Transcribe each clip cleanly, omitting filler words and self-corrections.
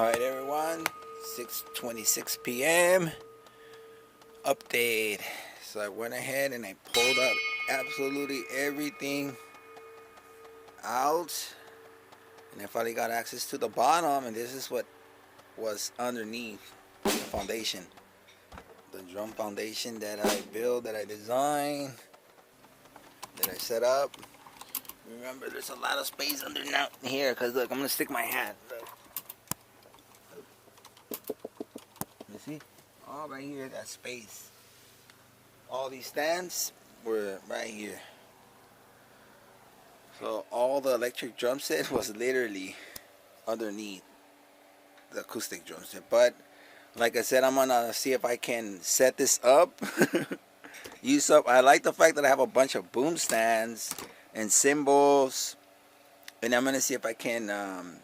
Alright everyone, 6:26 p.m. Update. So I went ahead and I pulled out absolutely everything out, and I finally got access to the bottom, and this is what was underneath the foundation. The drum foundation that I built, that I designed, that I set up. Remember, there's a lot of space under now here, because look, I'm going to stick my hand. Look. You see? All right here, that space. All these stands were right here. So all the electric drum set was literally underneath the acoustic drum set. But like I said, I'm gonna see if I can set this up. Use up. I like the fact that I have a bunch of boom stands and cymbals, and I'm gonna see if I can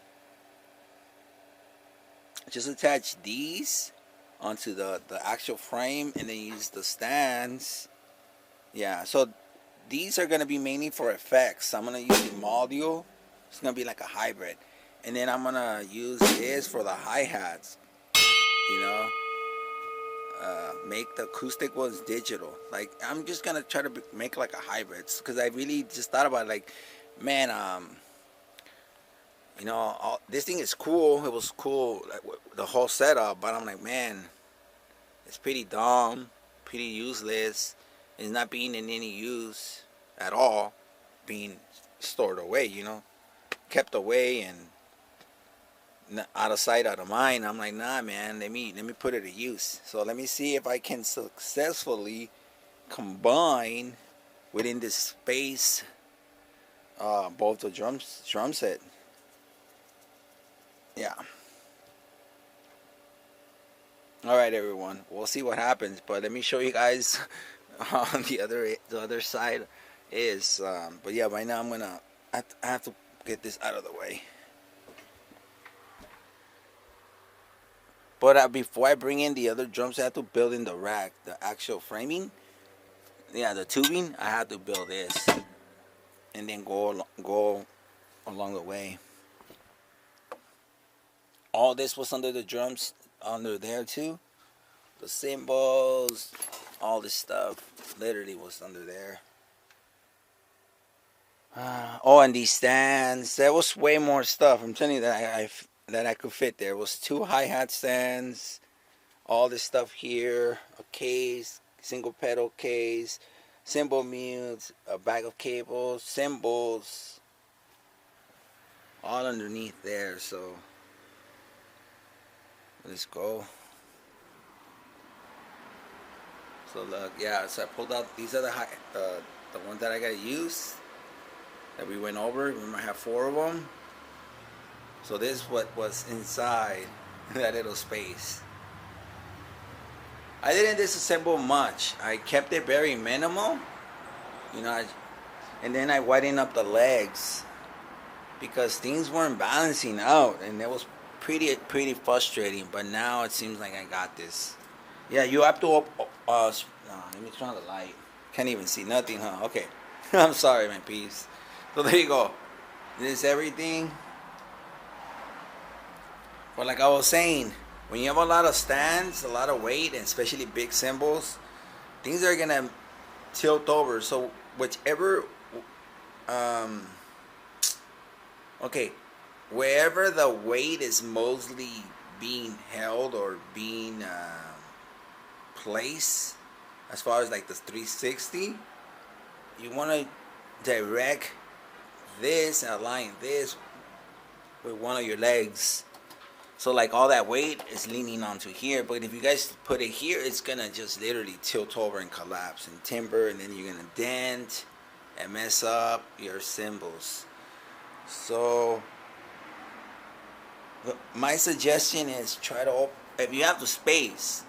just attach these onto the actual frame, and then use the stands. Yeah, so these are gonna be mainly for effects. I'm gonna use the module. It's gonna be like a hybrid, and then I'm gonna use this for the hi-hats. You know, make the acoustic ones digital. Like, I'm just gonna try to make like a hybrid, because I really just thought about it, like, man, you know, this thing is cool. It was cool, like the whole setup, but I'm like, man, it's pretty dumb, pretty useless. It's not being in any use at all, being stored away, you know, kept away and out of sight, out of mind. I'm like, nah, man, let me put it to use. So let me see if I can successfully combine within this space both the drum set. Yeah. All right, everyone. We'll see what happens, but let me show you guys on the other side is. But yeah, right now I have to get this out of the way. But before I bring in the other drums, I have to build in the rack, the actual framing. Yeah, the tubing. I have to build this, and then go along the way. All this was under the drums, under there too. The cymbals, all this stuff, literally was under there. Oh, and these stands. There was way more stuff. I'm telling you that I could fit there. It was 2 hi-hat stands, all this stuff here, a case, single pedal case, cymbal mutes, a bag of cables, cymbals, all underneath there. So let's go. So look, yeah, so I pulled out, these are the ones that I gotta use, that we went over. Remember, I have 4 of them. So this is what was inside that little space. I didn't disassemble much. I kept it very minimal, you know. And then I widened up the legs, because things weren't balancing out, and it was pretty frustrating. But now it seems like I got this. Yeah, you have to let me turn on the light. Can't even see nothing, huh? Okay. I'm sorry, my peeps. So there you go. This is everything. But like I was saying, when you have a lot of stands, a lot of weight, and especially big cymbals, things are gonna tilt over. So whichever, okay, wherever the weight is mostly being held or being placed, as far as like the 360, you want to direct this and align this with one of your legs. So like all that weight is leaning onto here, but if you guys put it here, it's gonna just literally tilt over and collapse and timber, and then you're gonna dent and mess up your cymbals. So my suggestion is, try to if you have the space,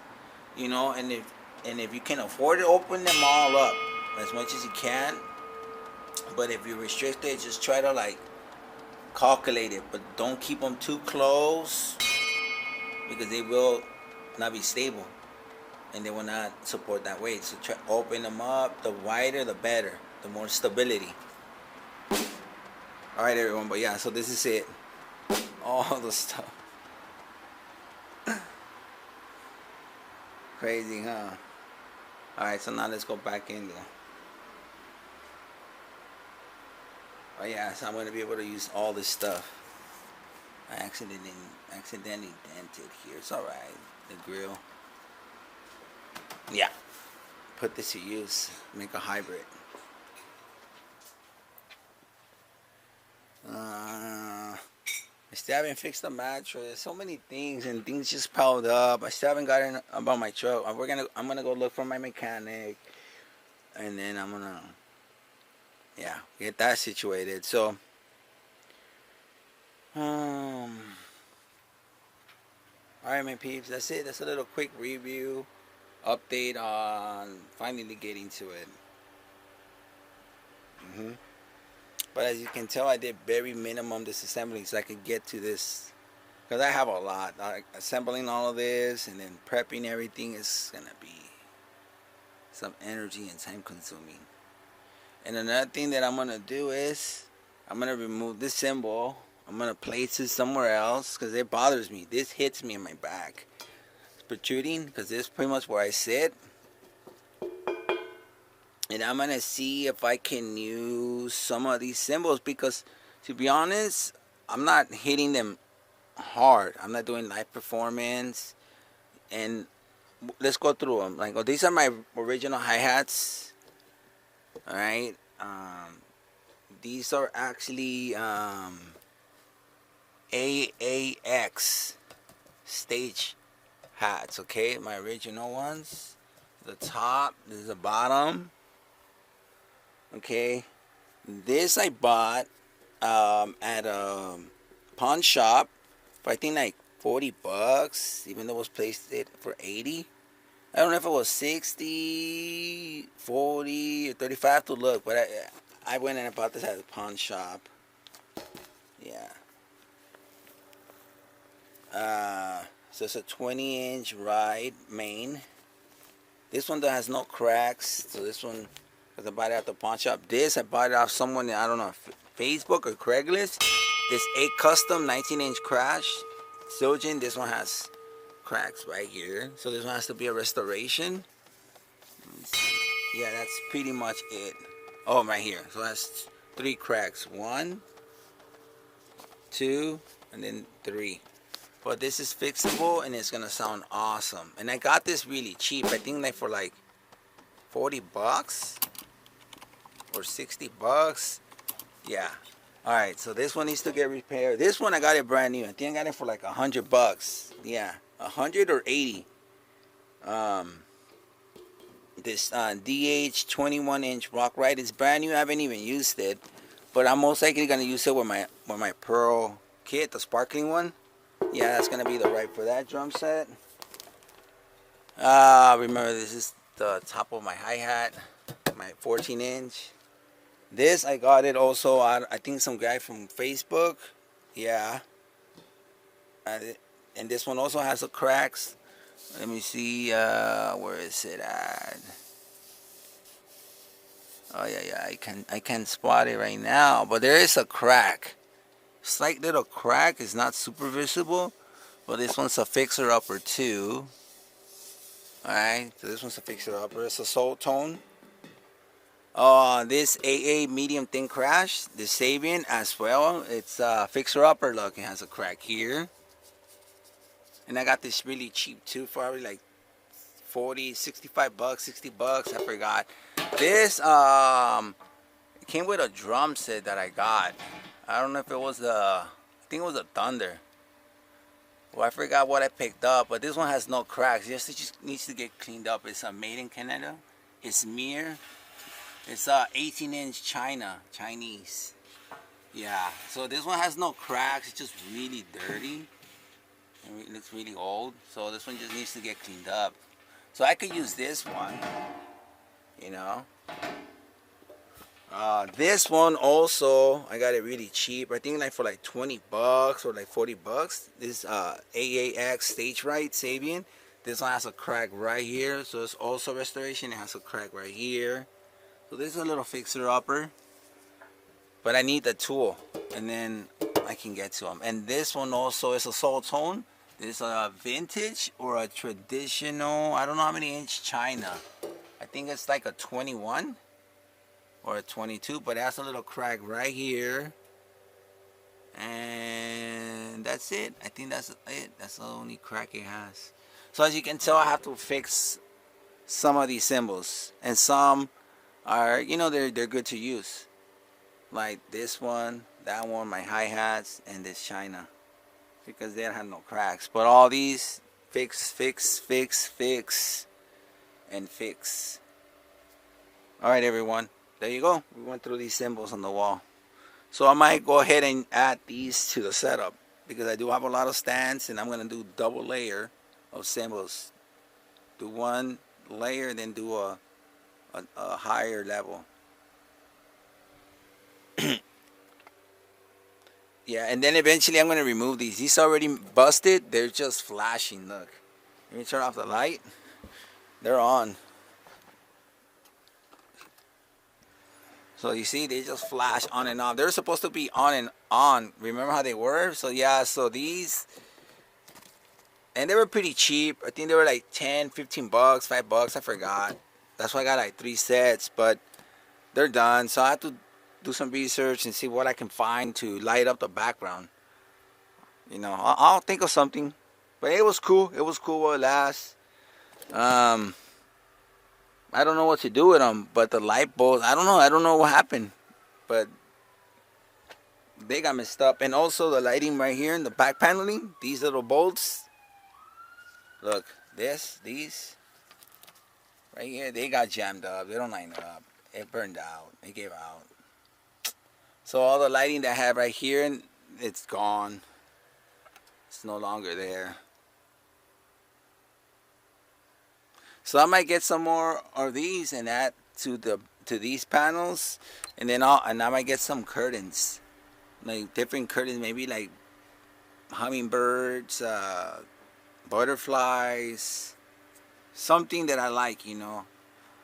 you know, and if you can afford it, open them all up as much as you can. But if you're restricted, just try to like calculate it, but don't keep them too close, because they will not be stable and they will not support that weight. So try open them up. The wider the better, the more stability. Alright everyone, but yeah, so this is it. All the stuff. Crazy, huh? Alright, so now let's go back in there. Oh yeah, so I'm going to be able to use all this stuff. I accidentally dented here. It's alright. The grill. Yeah. Put this to use. Make a hybrid. I still haven't fixed the mattress. So many things, and things just piled up. I still haven't gotten about my truck. I'm gonna go look for my mechanic, and then I'm gonna, yeah, get that situated. So, all right, my peeps. That's it. That's a little quick review, update on finally getting to it. But as you can tell, I did very minimum disassembling so I could get to this, because I have a lot. Assembling all of this and then prepping everything is gonna be some energy and time consuming. And another thing that I'm gonna do is I'm gonna remove this cymbal. I'm gonna place it somewhere else because it bothers me. This hits me in my back. It's protruding because this is pretty much where I sit. And I'm going to see if I can use some of these cymbals, because to be honest, I'm not hitting them hard. I'm not doing live performance. And let's go through them. Like, oh, these are my original hi-hats. Alright. These are actually AAX stage hats. Okay, my original ones. The top, this is the bottom. Okay, this I bought at a pawn shop for I think like 40 bucks, even though it was placed it for 80. I don't know if it was 60, 40, or 35. I have to look, but I went and I bought this at a pawn shop. Yeah. So it's a 20-inch ride main. This one has no cracks, so this one, because I bought it at the pawn shop. This, I bought it off someone, I don't know, Facebook or Craigslist. This 8 custom 19-inch crash Silgen. This one has cracks right here, so this one has to be a restoration. Yeah, that's pretty much it. Oh, right here. So that's 3 cracks. 1, 2, and then 3. But this is fixable and it's gonna sound awesome. And I got this really cheap. I think like for like 40 bucks or 60 bucks. Yeah. Alright, so this one needs to get repaired. This one I got it brand new. I think I got it for like 100 bucks. Yeah, 100 or 80. This DH 21-inch rock ride is brand new. I haven't even used it, but I'm most likely gonna use it with my Pearl kit, the sparkling one. Yeah, that's gonna be the right for that drum set. Remember, this is the top of my hi-hat, my 14-inch. This I got it also. I think some guy from Facebook. Yeah. And this one also has the cracks. Let me see. Where is it at? Oh yeah. I can spot it right now. But there is a crack. Slight little crack. It's not super visible, but this one's a fixer-upper too. Alright, so this one's a fixer-upper. It's a soul tone. This AA medium thin crash, the Sabian as well. It's a fixer-upper. Look, it has a crack here. And I got this really cheap too, for probably like 40, 65 bucks, 60 bucks. I forgot. This it came with a drum set that I got. I don't know if it was I think it was a Thunder. Well, I forgot what I picked up, but this one has no cracks. It just needs to get cleaned up. It's made in Canada. It's mirror. It's 18-inch Chinese. Yeah, so this one has no cracks. It's just really dirty. It looks really old. So this one just needs to get cleaned up. So I could use this one, you know. This one also, I got it really cheap. I think like for like 20 bucks or like 40 bucks. This AAX Stage Right Sabian. This one has a crack right here. So it's also restoration. It has a crack right here. So this is a little fixer-upper. But I need the tool. And then I can get to them. And this one also is a soul tone. It's a vintage or a traditional, I don't know how many inch China. I think it's like a 21 or a 22, but it has a little crack right here. And that's it. I think that's it. That's the only crack it has. So as you can tell, I have to fix some of these cymbals. And some are, you know, they're good to use. Like this one, that one, my hi-hats, and this China. Because they have no cracks. But all these, fix, fix, fix, fix, and fix. Alright everyone, there you go. We went through these cymbals on the wall. So I might go ahead and add these to the setup. Because I do have a lot of stands, and I'm going to do double layer of cymbals. Do one layer, then do a higher level. Yeah, and then eventually I'm going to remove these. These are already busted. They're just flashing. Look. Let me turn off the light. They're on. So you see, they just flash on and off. They're supposed to be on and on. Remember how they were? So yeah, so these. And they were pretty cheap. I think they were like 10, 15 bucks, 5 bucks. I forgot. That's why I got like 3 sets. But they're done. So I have to do some research and see what I can find to light up the background. You know, I'll think of something. But it was cool. It was cool while it lasts. I don't know what to do with them. But the light bulbs, I don't know. I don't know what happened. But they got messed up. And also the lighting right here in the back paneling. These little bolts. Look, these. Right here, they got jammed up. They don't line up. It burned out. It gave out. So all the lighting that I have right here, it's gone. It's no longer there. So I might get some more of these and add to these panels, and then I might get some curtains, like different curtains, maybe like hummingbirds, butterflies, something that I like, you know.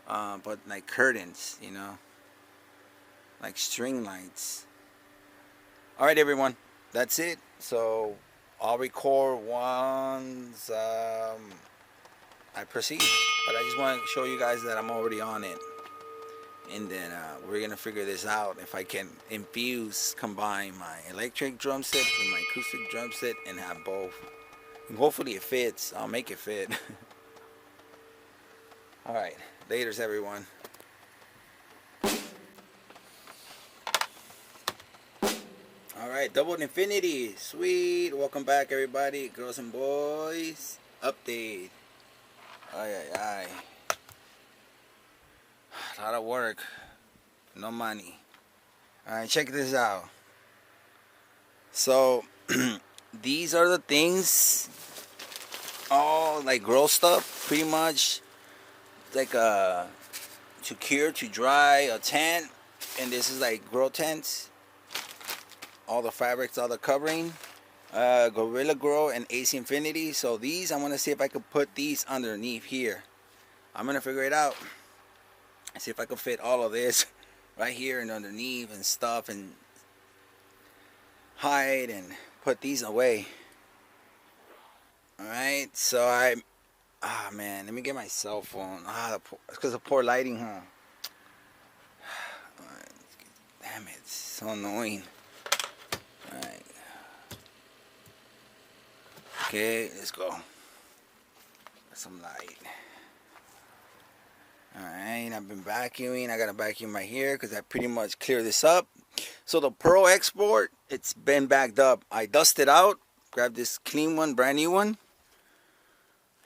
But like curtains, you know. Like string lights. Alright everyone, that's it. So I'll record once I proceed. But I just want to show you guys that I'm already on it. And then we're going to figure this out. If I can combine my electric drum set with my acoustic drum set and have both. And hopefully it fits. I'll make it fit. Alright, laters everyone. Alright, double infinity. Sweet. Welcome back everybody. Girls and boys. Update. Ay. A lot of work. No money. Alright, check this out. So, these are the things. All like grow stuff, pretty much. Like to cure, to dry, a tent. And this is like grow tents. All the fabrics, all the covering, Gorilla Grow and AC Infinity. So these, I want to see if I could put these underneath here. I'm going to figure it out. See if I can fit all of this right here and underneath and stuff, and hide and put these away. Alright, so man, let me get my cell phone. It's because of poor lighting, huh? Damn it, it's so annoying. Alright. Okay, let's go. Got some light. Alright, I've been vacuuming. I got a vacuum right here because I pretty much cleared this up. So the Pro Export, it's been backed up. I dusted out, grabbed this clean one, brand new one.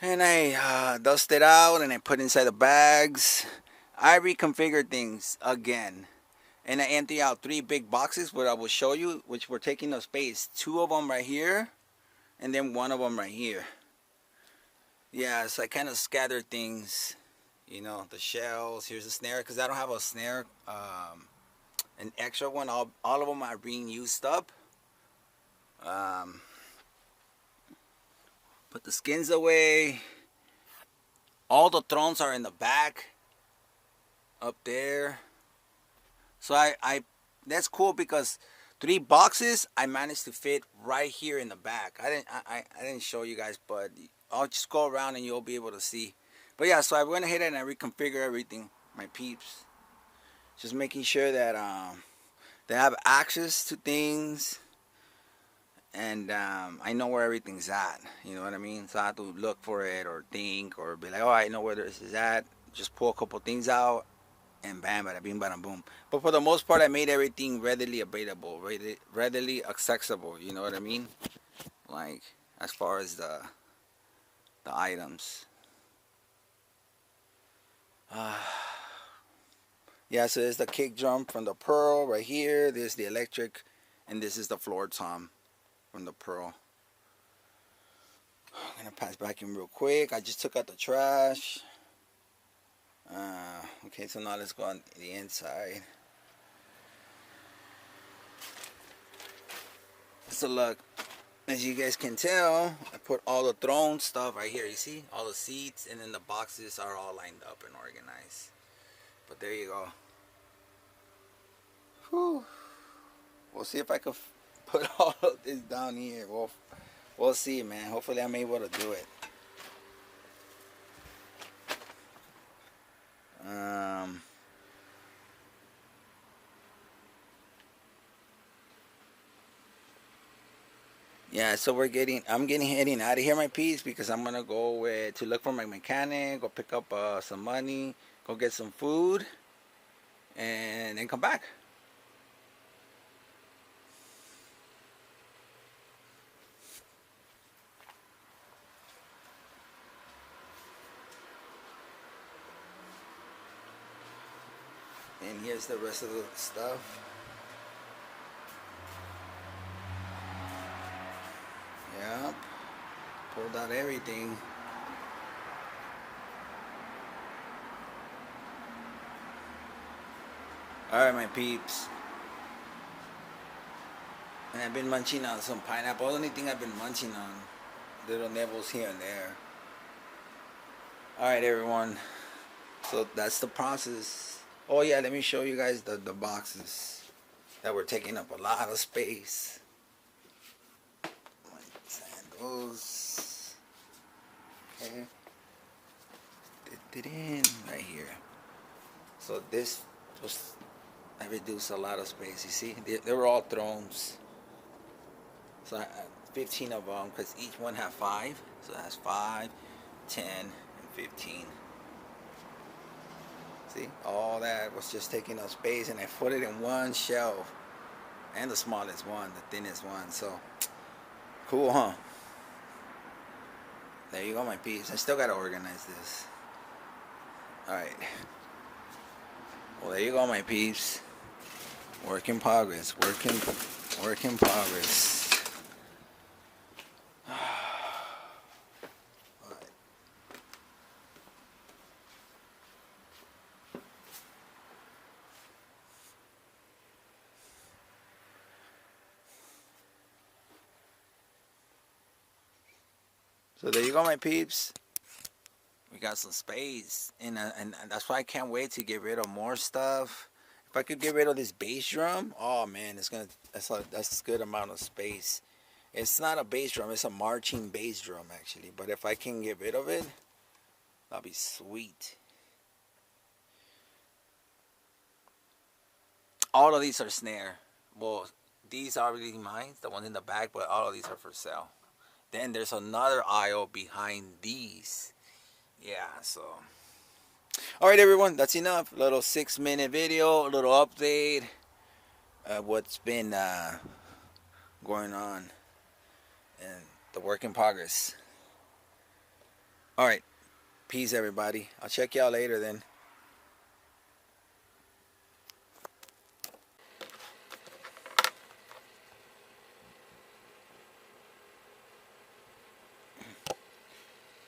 And I dusted out and I put inside the bags. I reconfigured things again. And I empty out 3 big boxes, where I will show you, which were taking up space. 2 of them right here, and then 1 of them right here. Yeah, so I kind of scattered things, you know, the shells. Here's the snare, because I don't have a snare, an extra one. All of them are being used up. Put the skins away. All the thrones are in the back, up there. So I that's cool, because 3 boxes I managed to fit right here in the back. I didn't show you guys, but I'll just go around and you'll be able to see. But yeah, so I went ahead and I reconfigured everything, my peeps. Just making sure that they have access to things, and I know where everything's at. You know what I mean? So I have to look for it or think or be like, oh, I know where this is at. Just pull a couple things out and bam, bada bing, bada boom. But for the most part, I made everything readily available, readily accessible. You know what I mean? Like as far as the items. Yeah, so there's the kick drum from the Pearl right here. There's the electric, and this is the floor tom from the Pearl. I'm gonna pass back in real quick. I just took out the trash. Okay, so now let's go on the inside. So look, as you guys can tell, I put all the throne stuff right here. You see all the seats, and then the boxes are all lined up and organized. But there you go. Whew. We'll see if I can put all of this down here. We'll see, man. Hopefully I'm able to do it. Yeah, so I'm heading out of here, my peeps, because I'm gonna go to look for my mechanic, go pick up some money, go get some food, and then come back. And here's the rest of the stuff. Yep. Pulled out everything. Alright, my peeps. And I've been munching on some pineapple. The only thing I've been munching on. Little nibbles here and there. Alright, everyone. So that's the process. Oh yeah, let me show you guys the boxes that were taking up a lot of space. Sandals. Okay. Right here. So this was, I reduced a lot of space. You see, they were all thrones. So 15 of them, because each one had 5. So that's 5, 10, and 15. See, all that was just taking up space, and I put it in one shelf, and the smallest one, the thinnest one. So cool, huh? There you go, my peeps. I still gotta organize this. All right. Well, there you go, my peeps. Work in progress. Work in progress. So there you go, my peeps. We got some space, and that's why I can't wait to get rid of more stuff. If I could get rid of this bass drum, oh man, that's a good amount of space. It's not a bass drum; it's a marching bass drum actually. But if I can get rid of it, that'll be sweet. All of these are snare. Well, these are really mine, the ones in the back, but all of these are for sale. Then there's another aisle behind these. Yeah, so. Alright, everyone, that's enough. A little 6-minute video, a little update. What's been going on. And the work in progress. Alright. Peace, everybody. I'll check y'all later then.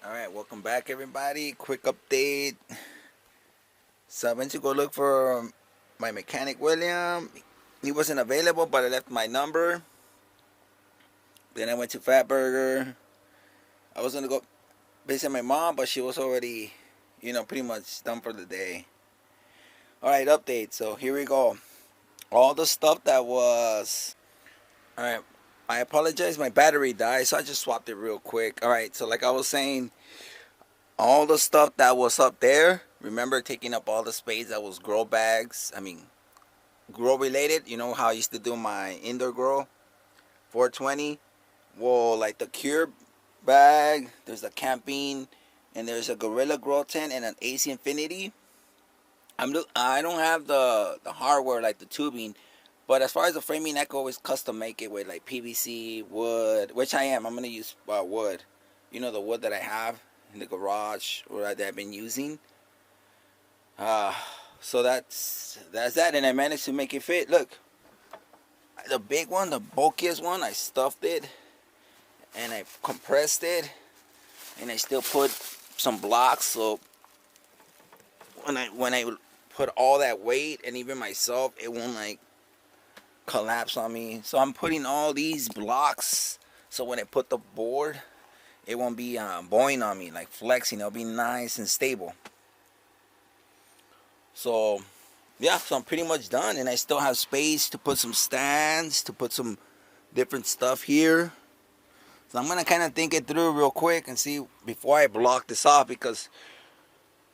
Alright, welcome back, everybody. Quick update. So I went to go look for my mechanic, William. He wasn't available, but I left my number. Then I went to Fatburger. I was going to go visit my mom, but she was already, pretty much done for the day. Alright, update. So here we go. All the stuff that was Alright, I apologize, my battery died, so I just swapped it real quick. Alright, so like I was saying, all the stuff that was up there, remember taking up all the space that was grow bags, grow related, you know how I used to do my indoor grow, 420, well, like the cure bag, there's a camping, and there's a gorilla grow tent and an AC Infinity. I don't have the hardware like the tubing, but as far as the framing, I can always custom make it with like PVC, wood, which I am. I'm gonna use wood. You know, the wood that I have in the garage or that I've been using. So that's that, and I managed to make it fit. Look, the big one, the bulkiest one, I stuffed it and I compressed it, and I still put some blocks. So when I put all that weight, and even myself, it won't like collapse on me. So I'm putting all these blocks, so when I put the board, it won't be bowing on me, like flexing. It'll be nice and stable. So yeah, so I'm pretty much done, and I still have space to put some stands, to put some different stuff here. So I'm gonna kind of think it through real quick and see before I block this off, because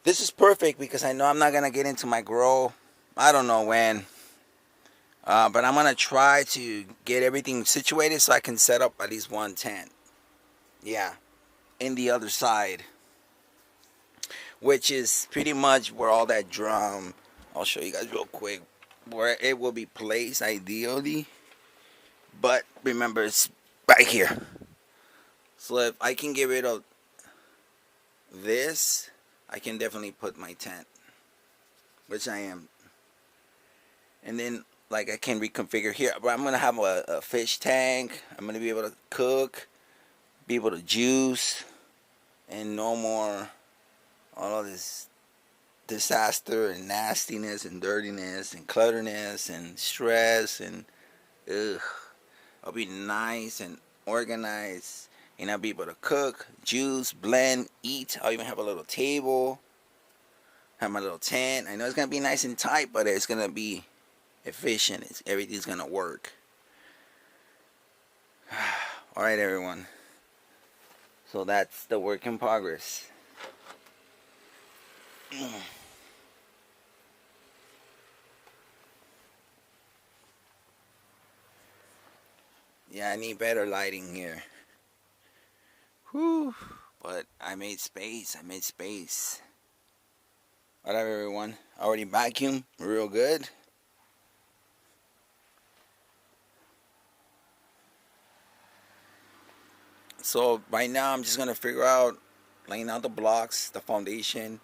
this is perfect, because I know I'm not gonna get into my grow, I don't know when, but I'm gonna try to get everything situated so I can set up at least one tent. Yeah, in the other side, which is pretty much where all that drum, I'll show you guys real quick where it will be placed ideally, but remember it's right here. So if I can get rid of this, I can definitely put my tent, which I am. And then like I can reconfigure here, but I'm gonna have a fish tank. I'm gonna be able to cook, be able to juice, and no more all of this disaster and nastiness and dirtiness and clutterness and stress and ugh. I'll be nice and organized, and I'll be able to cook, juice, blend, eat. I'll even have a little table, have my little tent. I know it's gonna be nice and tight, but it's gonna be efficient. Everything's gonna work. All right, everyone. So that's the work in progress. Yeah, I need better lighting here. Whew. But I made space. Alright, everyone. I already vacuumed real good. So right now I'm just gonna figure out laying out the blocks, the foundation,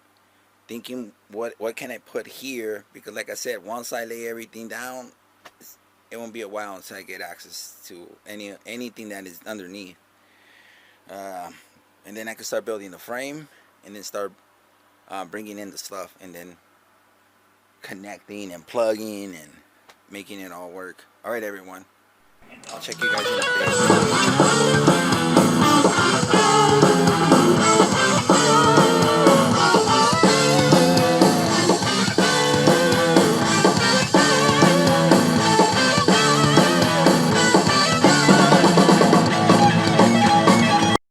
thinking what can I put here, because like I said, once I lay everything down, it won't be a while until I get access to anything that is underneath. And then I can start building the frame, and then start bringing in the stuff, and then connecting and plugging and making it all work. All right, everyone. I'll check you guys in a bit.